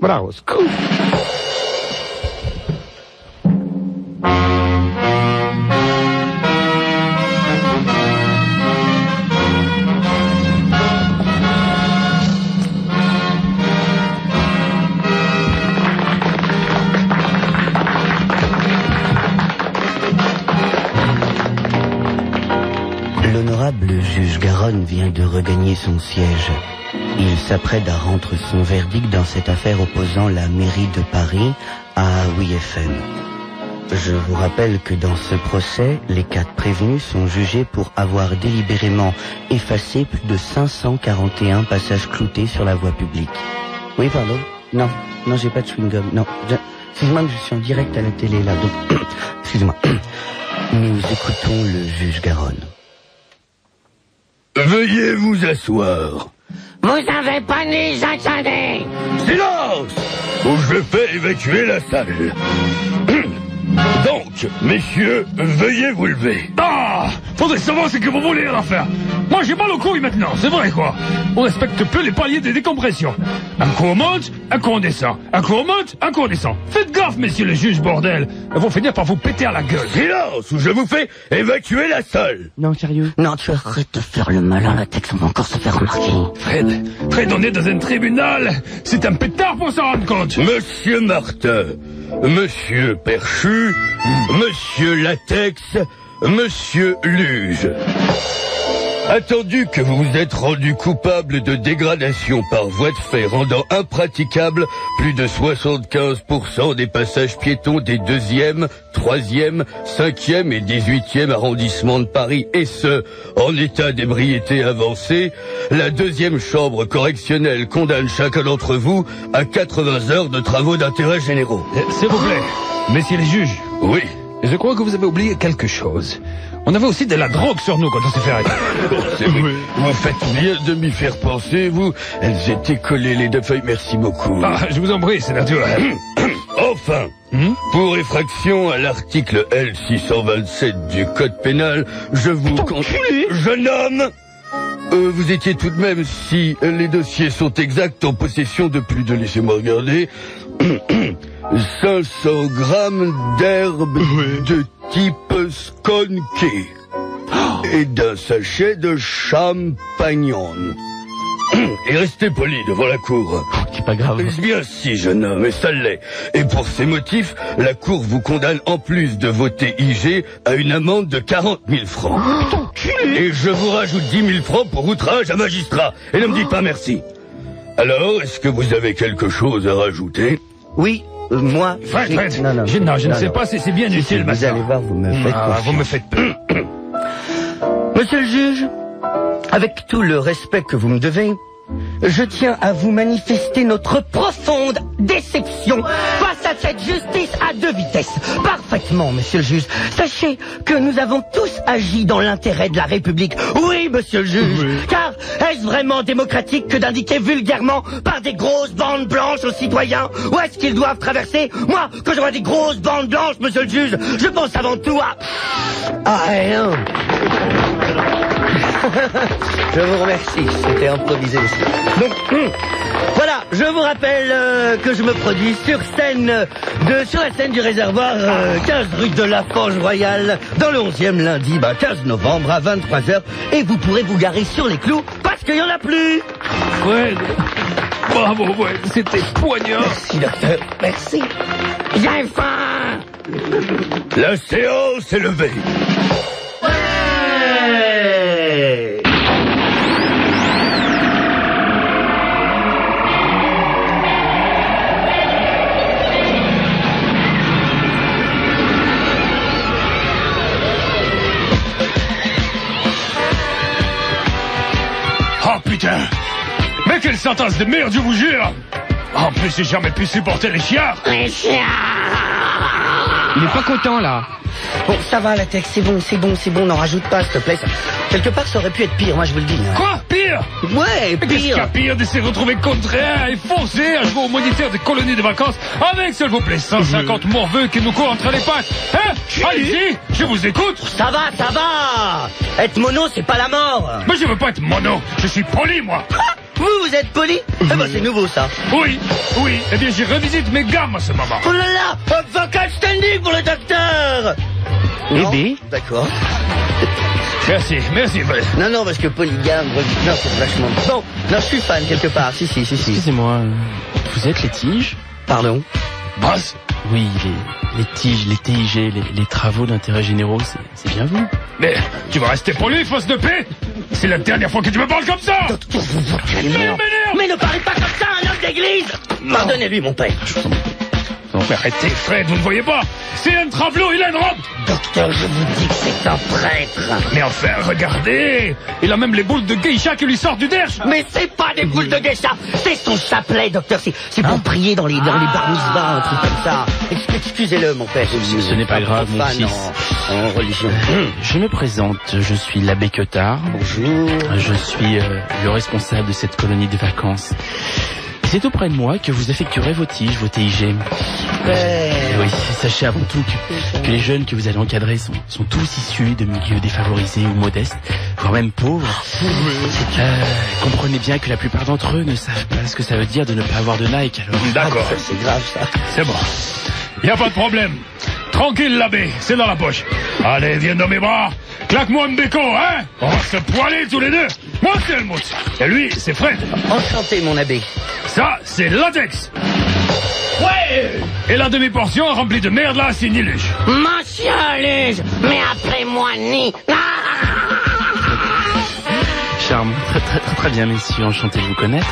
Bravo, scoop. L'honorable juge Garonne vient de regagner son siège. Il s'apprête à rendre son verdict dans cette affaire opposant la mairie de Paris à WeFM. Je vous rappelle que dans ce procès, les 4 prévenus sont jugés pour avoir délibérément effacé plus de 541 passages cloutés sur la voie publique. Oui, pardon? Non, j'ai pas de chewing-gum. Non, excusez-moi, je suis en direct à la télé là, donc excusez-moi. Nous écoutons le juge Garonne. Veuillez vous asseoir. Vous avez pas ni entendu. Silence! Ou je fais évacuer la salle. Donc, messieurs, veuillez vous lever. Ah! Faudrait savoir ce que vous voulez à faire. Moi j'ai mal aux couilles maintenant, c'est vrai quoi. On respecte peu les paliers de décompression. Un coup on monte, un coup on descend. Un coup on monte, un coup on descend. Faites gaffe, messieurs les juges, bordel. Ils vont finir par vous péter à la gueule. Silence, ou je vous fais évacuer la salle. Non, sérieux? Non, tu arrêtes de faire le malin, la Tex, on va encore se faire remarquer. Fred, on est dans un tribunal. C'est un pétard pour s'en rendre compte. Monsieur Martin, Monsieur Perchu, Monsieur Latex, Monsieur Luge. Attendu que vous vous êtes rendu coupable de dégradation par voie de fait rendant impraticable plus de 75% des passages piétons des 2e, 3e, 5e et 18e arrondissements de Paris, et ce, en état d'ébriété avancée, la 2e chambre correctionnelle condamne chacun d'entre vous à 80 heures de travaux d'intérêt généraux. S'il vous plaît, messieurs les juges. Oui. Je crois que vous avez oublié quelque chose. On avait aussi de la drogue sur nous quand on s'est fait arrêter. C'est vrai. Vous faites bien de m'y faire penser, vous. Elles étaient collées, les 2 feuilles, merci beaucoup. Ah, je vous en prie, c'est naturel. Enfin, pour effraction à l'article L627 du Code pénal, je vous... Jeune homme, vous étiez tout de même, si les dossiers sont exacts, en possession de plus de, laissez-moi regarder, 500 grammes d'herbe de type skonké et d'un sachet de champagnon. Et restez poli devant la cour. C'est pas grave. Bien si, jeune homme, et ça l'est. Et pour ces motifs, la cour vous condamne en plus de vos TIG à une amende de 40 000 francs. Et je vous rajoute 10 000 francs pour outrage à magistrat. Et ne me dites pas merci. Alors, est-ce que vous avez quelque chose à rajouter? Oui, moi... Fred, Non, je ne sais pas si c'est bien utile, vous allez voir, vous me faites confiance. Vous me faites peur. Monsieur le juge, avec tout le respect que vous me devez, je tiens à vous manifester notre profonde déception face à cette justice à 2 vitesses. Parfaitement, monsieur le juge. Sachez que nous avons tous agi dans l'intérêt de la République. Oui, monsieur le juge. Oui. Car est-ce vraiment démocratique que d'indiquer vulgairement par des grosses bandes blanches aux citoyens où est-ce qu'ils doivent traverser? Moi, quand je vois des grosses bandes blanches, monsieur le juge, je pense avant tout à... Ah, non. Je vous remercie, c'était improvisé aussi. Donc, voilà, je vous rappelle que je me produis sur la scène du réservoir 15 rue de la Forge Royale, dans le 11e lundi, 15 novembre à 23h, et vous pourrez vous garer sur les clous, parce qu'il n'y en a plus. Fred, bravo, ouais, c'était poignant. Merci, docteur, merci. J'ai faim. La séance est levée. Oh putain! Mais quelle sentence de merde, je vous jure! En plus, j'ai jamais pu supporter les chiens! Les chiens. Il est pas content, là. Bon, ça va, la Tex, c'est bon, n'en rajoute pas, s'il te plaît. Quelque part, ça aurait pu être pire, moi, je vous le dis. Hein. Quoi? Pire? Ouais, Mais qu'est-ce qu'il y a pire. pire de se retrouver contraint et forcé à jouer au moniteur des colonies de vacances avec, s'il vous plaît, 150 morveux qui nous courent entre les pattes? Hein? Allez-y, je vous écoute! Ça va. Être mono, c'est pas la mort. Mais je veux pas être mono, je suis poli, moi! Vous êtes poli? Eh ben, c'est nouveau, ça. Oui, oui. Eh bien, je revisite mes gammes en ce moment. Oh là là! Vocal standing pour le docteur! Non? Bébé? D'accord. Merci, merci. Non, parce que polygame, non, c'est vachement... Bon, non, je suis fan, quelque part. Si. Excusez-moi, vous êtes les tiges? Pardon? Boss? Oui, les tiges, les TIG, les travaux d'intérêt généraux, c'est bien vu. Mais tu vas rester poli, fausse de paix? C'est la dernière fois que tu me parles comme ça! Docteur, vous vous calmez. m'énerve. Mais ne parlez pas comme ça à un homme d'église! Pardonnez-lui, mon père. Non, mais arrêtez, Fred, vous ne voyez pas? C'est un travelot, il a une robe! Docteur, je vous dis que c'est un prêtre. Mais enfin, regardez! Il a même les boules de geisha qui lui sortent du derche! Mais c'est pas des boules de geisha, c'est son chapelet, docteur. C'est pour prier dans les bar mitzvahs, un truc comme ça. Excusez-le, mon père. Ce n'est pas grave, mon fils. En religion. Je me présente, je suis l'abbé Queutard. Bonjour. Je suis le responsable de cette colonie de vacances. C'est auprès de moi que vous effectuerez vos tiges, vos TIG. Oui, sachez avant tout que les jeunes que vous allez encadrer sont tous issus de milieux défavorisés ou modestes, voire même pauvres. Comprenez bien que la plupart d'entre eux ne savent pas ce que ça veut dire de ne pas avoir de Nike. Alors... D'accord. C'est grave, ça. C'est bon. Y a pas de problème. Tranquille, l'abbé, c'est dans la poche. Allez, viens dans mes bras. Claque-moi un béco, hein? On va se poiler tous les deux. Moi, c'est Helmut. Et lui, c'est Fred. Enchanté, mon abbé. Ça, c'est Latex. Ouais! Et la demi-portion remplie de merde, là, c'est Niluche. Monsieur Luge, mais appelez-moi Ni. Charme. Très bien, messieurs, enchanté de vous connaître.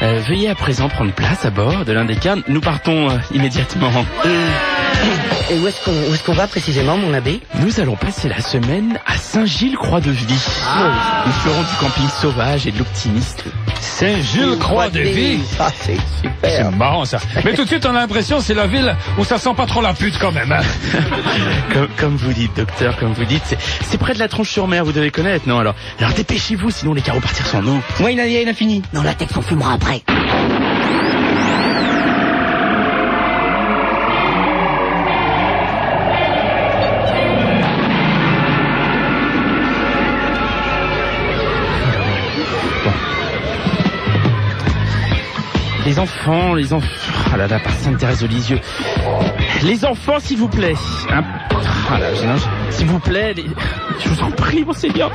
Veuillez à présent prendre place à bord de l'un des cannes. Nous partons immédiatement. Et où est-ce qu'on va précisément, mon abbé? Nous allons passer la semaine à Saint-Gilles-Croix-de-Vie. Nous ferons du camping sauvage et de l'optimiste. Saint-Gilles-Croix-de-Vie. Ah, c'est C'est super. marrant, ça. Mais tout de suite, on a l'impression que c'est la ville où ça sent pas trop la pute, quand même. Hein. Comme vous dites, docteur, comme vous dites, c'est près de la Tronche-sur-Mer, vous devez connaître, non? Alors dépêchez-vous, sinon les carreaux partir sans nous. Moi, il a fini. Non, la tête, on fumera après. Les enfants, ah là là, par Sainte-Thérèse de Lisieux. Les enfants, s'il vous plaît. Ah là, s'il vous plaît, je vous en prie, monseigneur.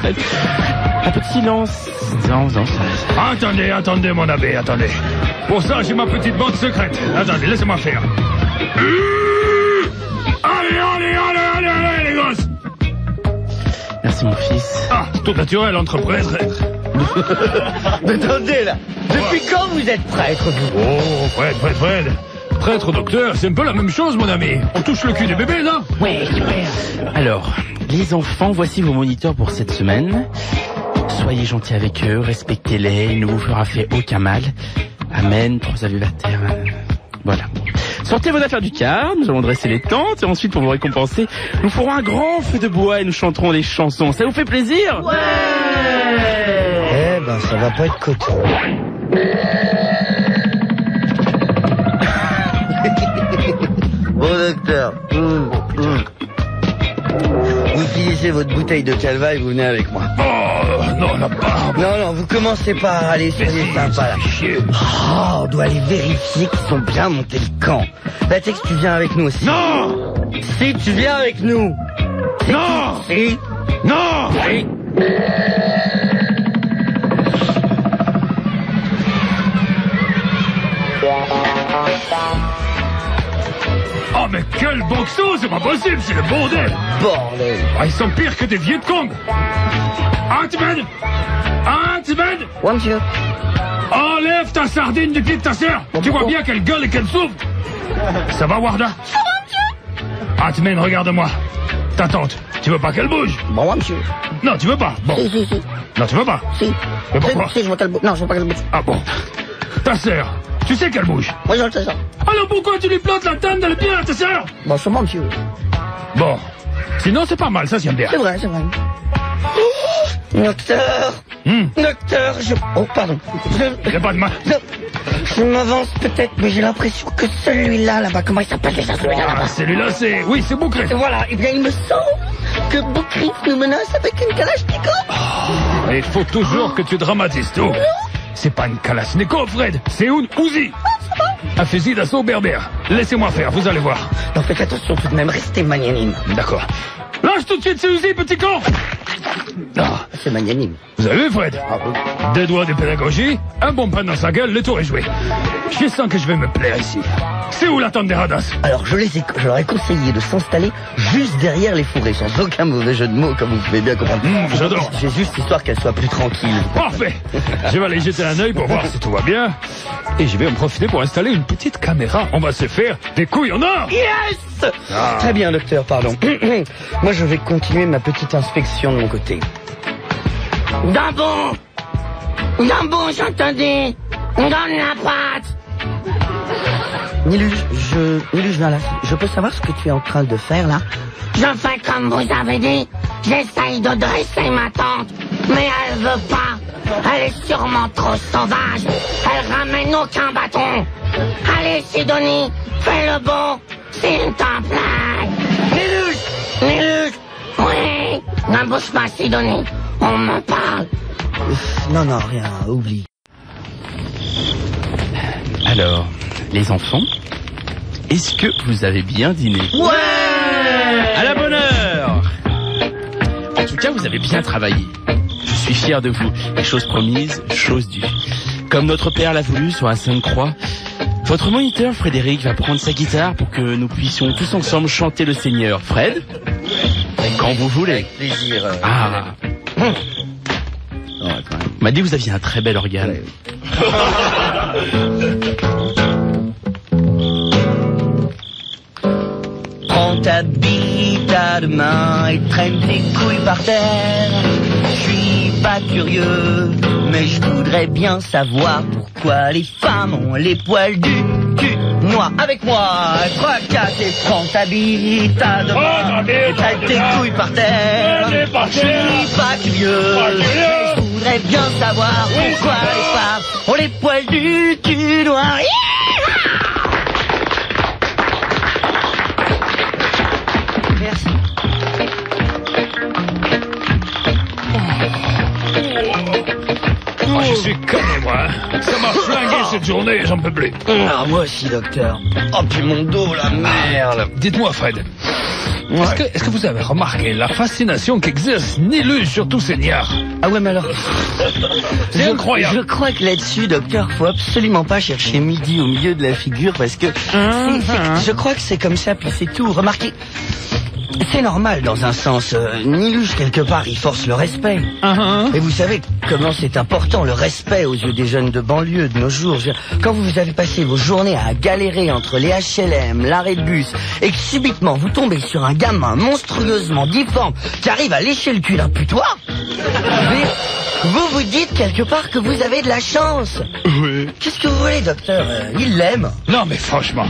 Un peu de silence. Non. Attendez, mon abbé, attendez. Pour ça, j'ai ma petite bande secrète. Attendez, laissez-moi faire. Allez, les gosses. Merci, mon fils. Ah, tout naturel entre prêtres. Mais attendez, là. Depuis quand vous êtes prêtre, vous? Oh, Fred. Prêtre, docteur, c'est un peu la même chose, mon ami. On touche le cul des bébés, non? Ouais, super. Alors, les enfants, voici vos moniteurs pour cette semaine. Soyez gentils avec eux, respectez-les, il ne vous fera fait aucun mal. Amen, 3 Ave Mater. Voilà. Sortez vos affaires du car, nous allons dresser les tentes et ensuite pour vous récompenser, nous ferons un grand feu de bois et nous chanterons des chansons. Ça vous fait plaisir? Ouais. Eh ben, ça va pas être coton. Bon, docteur. Vous finissez votre bouteille de calva et vous venez avec moi. Oh, non, la barbe. Non, vous commencez pas à aller soyez sympa là. Oh, on doit aller vérifier qu'ils sont bien montés le camp. Latex, tu viens avec nous aussi. Non. Si, tu viens avec nous. Non. Si. Non. Si. Oh, mais quel boxo, c'est pas possible, c'est le bordel. Bordel. Ah, ils sont pires que des Viet Cong. Ant-Man. Ouais, monsieur. Enlève ta sardine du pied de ta sœur. Tu vois bien qu'elle gueule et qu'elle souffre. Ça va, Warda? Ça va, monsieur. Ant-Man, regarde-moi. Ta tante, tu veux pas qu'elle bouge? Bon, ouais, monsieur. Non, tu veux pas? Bon. Si. Non, tu veux pas? Si. Mais pourquoi? Si, je veux qu'elle bouge. Non, je veux pas qu'elle bouge. Ah bon. Ta sœur, tu sais qu'elle bouge. Moi, je le sais ça. Alors pourquoi tu lui plantes la table dans le pied à ta sœur? Bon, c'est moi, monsieur. Bon. Sinon, c'est pas mal, ça, j'aime bien. C'est vrai. Docteur. Docteur, Oh, pardon. Y'a pas de mal. Je m'avance peut-être, mais j'ai l'impression que celui-là, là-bas, comment il s'appelle déjà, celui-là, là-bas? Ah, celui-là, c'est... Oui, c'est Boucris. Voilà, eh bien, il me semble que Boucris nous menace avec une kalachnikov. Il faut toujours que tu dramatises tout. C'est pas une Kalachnikov, Fred, c'est une Uzi. Un fusil d'assaut berbère. Laissez-moi faire, vous allez voir. Non, faites attention tout de même, restez magnanime. D'accord. Lâche tout de suite ces Uzi, petit con. Ah, C'est magnanime. vous avez vu, Fred? Deux doigts de pédagogie, un bon pain dans sa gueule, le tour est joué. Je sens que je vais me plaire ici. C'est où la tente des radasses? Alors, je leur ai conseillé de s'installer juste derrière les fourrés, sans aucun mauvais jeu de mots, comme vous pouvez bien comprendre. J'adore. C'est juste histoire qu'elle soit plus tranquille. Parfait. Je vais aller jeter un œil pour voir si tout va bien. Et je vais en profiter pour installer une petite caméra. On va se faire des couilles en or. Yes! Très bien, docteur, pardon. Moi, je vais continuer ma petite inspection de mon côté. D'abord, je te dis, donne la patte. Niluge, viens là. Je peux savoir ce que tu es en train de faire, là? Je fais comme vous avez dit. J'essaye de dresser ma tante, mais elle veut pas. Elle est sûrement trop sauvage. Elle ramène aucun bâton. Allez, Sidonie, fais le bon, s'il te plaît. Niluge, oui. Ne bouge pas, Sidonie. On me parle. Non, rien, oublie. Alors, les enfants, est-ce que vous avez bien dîné? Ouais! À la bonne heure! En tout cas, vous avez bien travaillé. Je suis fier de vous. Et chose promise, chose due. Comme notre père l'a voulu sur la Sainte Croix, votre moniteur Frédéric va prendre sa guitare pour que nous puissions tous ensemble chanter le Seigneur. Fred? Quand vous voulez. Avec plaisir. Ah. On m'a dit que vous aviez un très bel organe. Prends ta bite à deux mains et traîne tes couilles par terre. Je suis pas curieux, mais je voudrais bien savoir pourquoi les femmes ont les poils du cul noir. Avec moi, 3, 4 et prends ta bite à deux mains et traîne tes couilles par terre. Je suis pas curieux, mais je voudrais bien savoir pourquoi les femmes ont les poils du cul noir. Merci. Oh, je suis calme, moi. Ça m'a flingué cette journée, j'en peux plus. Ah, moi aussi, docteur. Oh, puis mon dos, la merde. Dites-moi, Fred, Ouais. est-ce que vous avez remarqué la fascination qu'exerce Niluge sur tous ces niards? Ah ouais, mais alors... C'est incroyable. Je crois que là-dessus, docteur, faut absolument pas chercher midi au milieu de la figure parce que... je crois que c'est comme ça, puis c'est tout. Remarquez, c'est normal dans un sens. Niluge, quelque part, il force le respect. Et vous savez comment c'est important, le respect aux yeux des jeunes de banlieue de nos jours. Quand vous avez passé vos journées à galérer entre les HLM, l'arrêt de bus, et que subitement vous tombez sur un gamin monstrueusement difforme qui arrive à lécher le cul d'un putois, vous vous dites quelque part que vous avez de la chance. Oui. Qu'est-ce que vous voulez, docteur? Il l'aime. Non, mais franchement,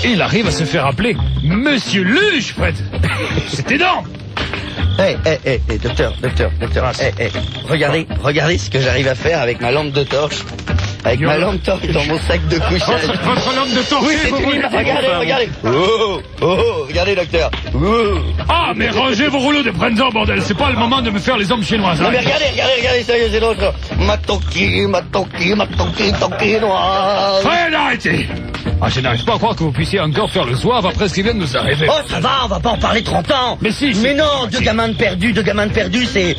il arrive à se faire appeler Monsieur Luge, Fred. C'est énorme. Docteur. Regardez ce que j'arrive à faire avec ma lampe de torche. Avec ma lampe torche dans mon sac de couchage. Votre lampe de torche. Oui, c'est une... Regardez. Regardez, docteur. Ah, mais rangez vos rouleaux de printemps, bordel. C'est pas le moment de me faire les hommes chinoises. Non, mais regardez, sérieux, c'est l'autre. Ma toki noire. Fred, arrêtez. Ah, je n'arrive pas à croire que vous puissiez encore faire le zouave après ce qui vient de nous arriver. Oh, ça va, on va pas en parler 30 ans. Mais si. Mais non, deux gamins de perdus, c'est...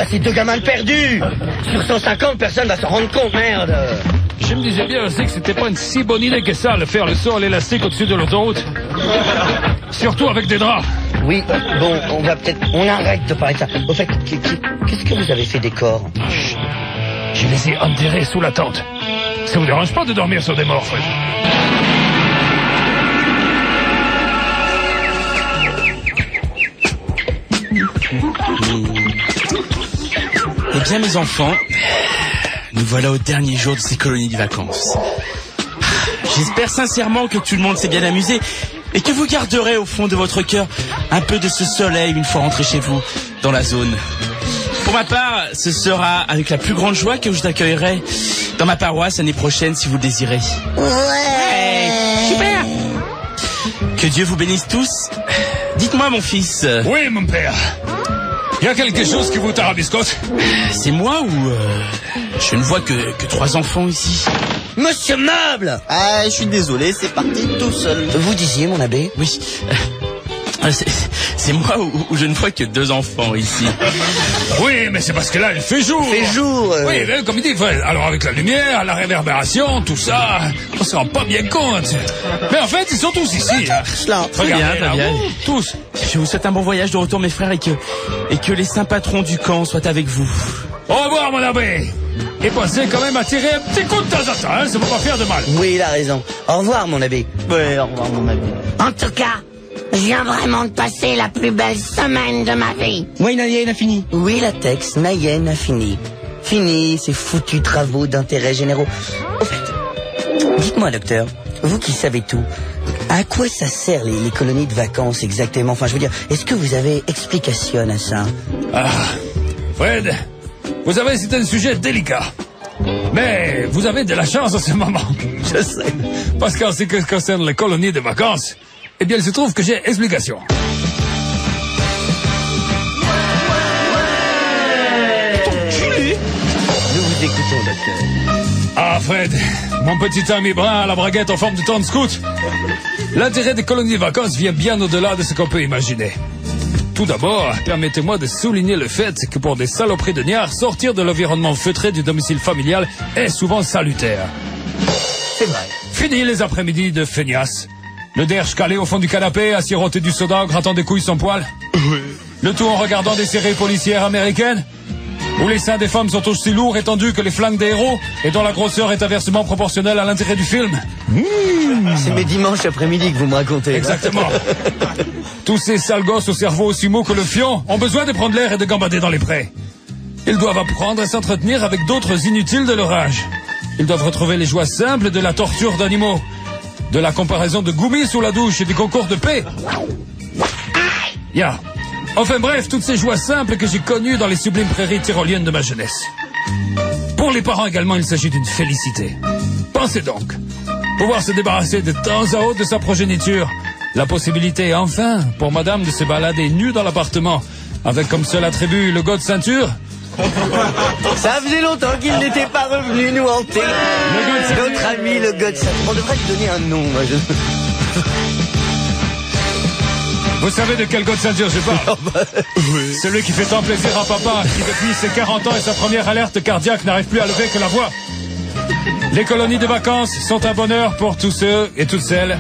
c'est deux gamins de perdus. Sur 150, personne va s'en rendre compte, merde. Je me disais bien aussi que c'était pas une si bonne idée que ça, de faire le saut à l'élastique au-dessus de l'autoroute. Surtout avec des draps. Oui, bon, on arrête de parler de ça. Au fait, qu'est-ce que vous avez fait des corps? Je les ai enterrés sous la tente. Ça vous dérange pas de dormir sur des morts, Fred? Eh bien, mes enfants, nous voilà au dernier jour de ces colonies de vacances. J'espère sincèrement que tout le monde s'est bien amusé et que vous garderez au fond de votre cœur un peu de ce soleil une fois rentré chez vous dans la zone. Pour ma part, ce sera avec la plus grande joie que je vous accueillerai dans ma paroisse l'année prochaine si vous le désirez. Ouais, super. Que Dieu vous bénisse tous. Dites-moi, mon fils. Oui, mon père. y a quelque chose qui vous tarabiscote? C'est moi ou je ne vois que 3 enfants ici. Monsieur Meuble! Ah, je suis désolé, c'est parti tout seul. Vous disiez, mon abbé? Oui. C'est moi ou je ne vois que 2 enfants ici. Oui, mais c'est parce que là, il fait jour. Fait jour. Oui, mais comme il dit, alors avec la lumière, la réverbération, tout ça, on se rend pas bien compte. Mais en fait, ils sont tous ici. Hein. Très bien, Regardez, très là, bien. tous. Je vous souhaite un bon voyage de retour, mes frères, et que les saints patrons du camp soient avec vous. Au revoir, mon abbé. Et pensez quand même à tirer un petit coup de temps en temps, hein, ça ne va pas faire de mal. Oui, il a raison. Au revoir, mon abbé. Ouais, au revoir, mon abbé. En tout cas, je viens vraiment de passer la plus belle semaine de ma vie. Oui, Nayenne a fini. Oui, Latex, Nayenne a fini. Fini ces foutus travaux d'intérêt généraux. Au fait, dites-moi, docteur, vous qui savez tout, à quoi ça sert les colonies de vacances exactement? Enfin, je veux dire, est-ce que vous avez explication à ça? Ah, Fred, vous savez, c'est un sujet délicat. Mais vous avez de la chance en ce moment. Je sais. Parce qu'en ce qui concerne les colonies de vacances, eh bien, il se trouve que j'ai explication. Nous vous écoutons, docteur. Ah, Fred, mon petit ami brun à la braguette en forme de tente scout. L'intérêt des colonies de vacances vient bien au-delà de ce qu'on peut imaginer. Tout d'abord, permettez-moi de souligner le fait que pour des saloperies de niards, sortir de l'environnement feutré du domicile familial est souvent salutaire. C'est vrai. Fini les après-midi de feignasse. Le derche calé au fond du canapé, à siroter du soda en grattant des couilles sans poil. Oui. Le tout en regardant des séries policières américaines, où les seins des femmes sont aussi lourds et tendus que les flancs des héros, et dont la grosseur est inversement proportionnelle à l'intérêt du film. C'est mes dimanches après-midi que vous me racontez. Exactement. Tous ces sales gosses au cerveau aussi mou que le fion ont besoin de prendre l'air et de gambader dans les prés. Ils doivent apprendre à s'entretenir avec d'autres inutiles de leur âge. Ils doivent retrouver les joies simples de la torture d'animaux, de la comparaison de goumis sous la douche et du concours de paix. Ya. Enfin bref, toutes ces joies simples que j'ai connues dans les sublimes prairies tyroliennes de ma jeunesse. Pour les parents également, il s'agit d'une félicité. Pensez donc, pouvoir se débarrasser de temps à autre de sa progéniture. La possibilité, enfin, pour madame de se balader nue dans l'appartement, avec comme seul attribut le gars de ceinture. Ça faisait longtemps qu'il n'était pas revenu nous hanter. Notre ami, le gars de ceinture. On devrait lui donner un nom. Moi, Vous savez de quel gars de ceinture je parle? Oui. Celui qui fait tant plaisir à papa, qui depuis ses 40 ans et sa première alerte cardiaque n'arrive plus à lever que la voix. Les colonies de vacances sont un bonheur pour tous ceux et toutes celles.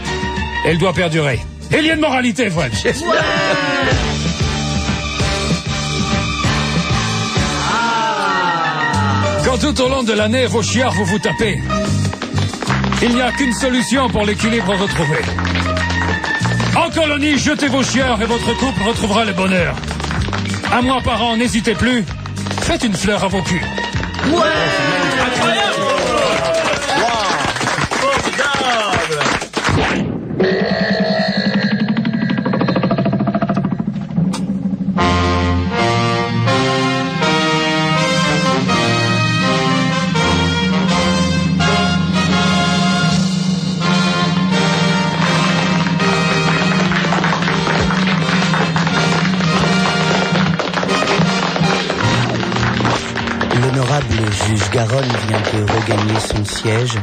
Elle doit perdurer. Et il y a une moralité, Fred. Quand tout au long de l'année, vos chiards vous tapez, il n'y a qu'une solution pour l'équilibre retrouvé. En colonie, jetez vos chiards et votre couple retrouvera le bonheur. Un mois par an, n'hésitez plus. Faites une fleur à vos culs. Ouais. Incroyable. L'honorable juge Garonne vient de regagner son siège.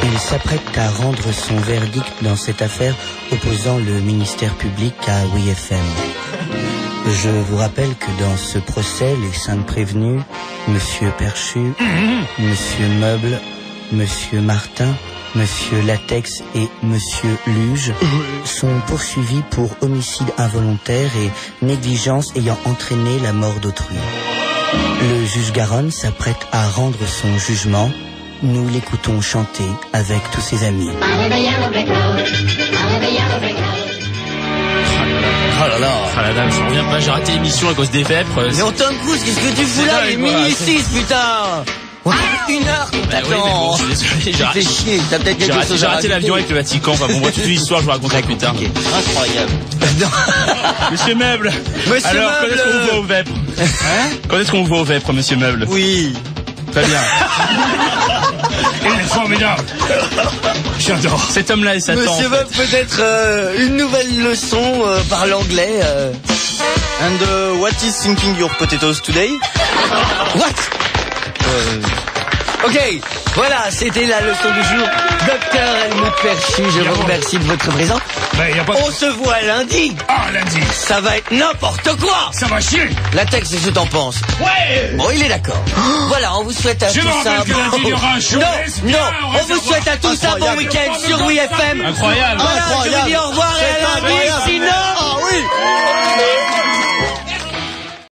Il s'apprête à rendre son verdict dans cette affaire opposant le ministère public à WFM. Je vous rappelle que dans ce procès, les 5 prévenus, Monsieur Perchu, Monsieur Meuble, Monsieur Martin, Monsieur Latex et Monsieur Luge sont poursuivis pour homicide involontaire et négligence ayant entraîné la mort d'autrui. Le juge Garonne s'apprête à rendre son jugement. Nous l'écoutons chanter avec tous ses amis. Oh là là, je reviens pas, j'ai raté l'émission à cause des vêpres. Mais on Tom Cruise, qu'est-ce que tu fous là? Il est minuit 6, putain. 1 heure qu'on t'attend. Oui, mais bon, je suis désolé, Tu fais chier, t'as peut-être quelque chose j'ai à raté l'avion avec le Vatican. Enfin bon, toute l'histoire, je vous raconterai plus tard. Incroyable. Monsieur Meuble. Monsieur Alors, quand est-ce qu'on vous voit aux vêpres? Quand est-ce qu'on vous voit aux vêpres, monsieur Meuble? Oui. Très bien. Il est formidable. J'adore. Cet homme-là est Satan. Monsieur Meuble, peut-être une nouvelle leçon par l'anglais. And what is thinking your potatoes today? What? Ok, voilà, c'était la leçon du jour. Docteur Helmut Perchu, je vous remercie de votre présence. Ben, y a pas de... On se voit lundi. Ah, lundi. Ça va être n'importe quoi. Ça va chier. Latex, qu'est-ce que t'en penses? Ouais. Bon, il est d'accord. Voilà, on vous souhaite à Je tous me un rappelle que lundi, il y aura un show. Non, on vous souhaite à tous un bon week-end sur WeFM. Incroyable. Voilà, je vous dis au revoir et à lundi, sinon... Ah oui.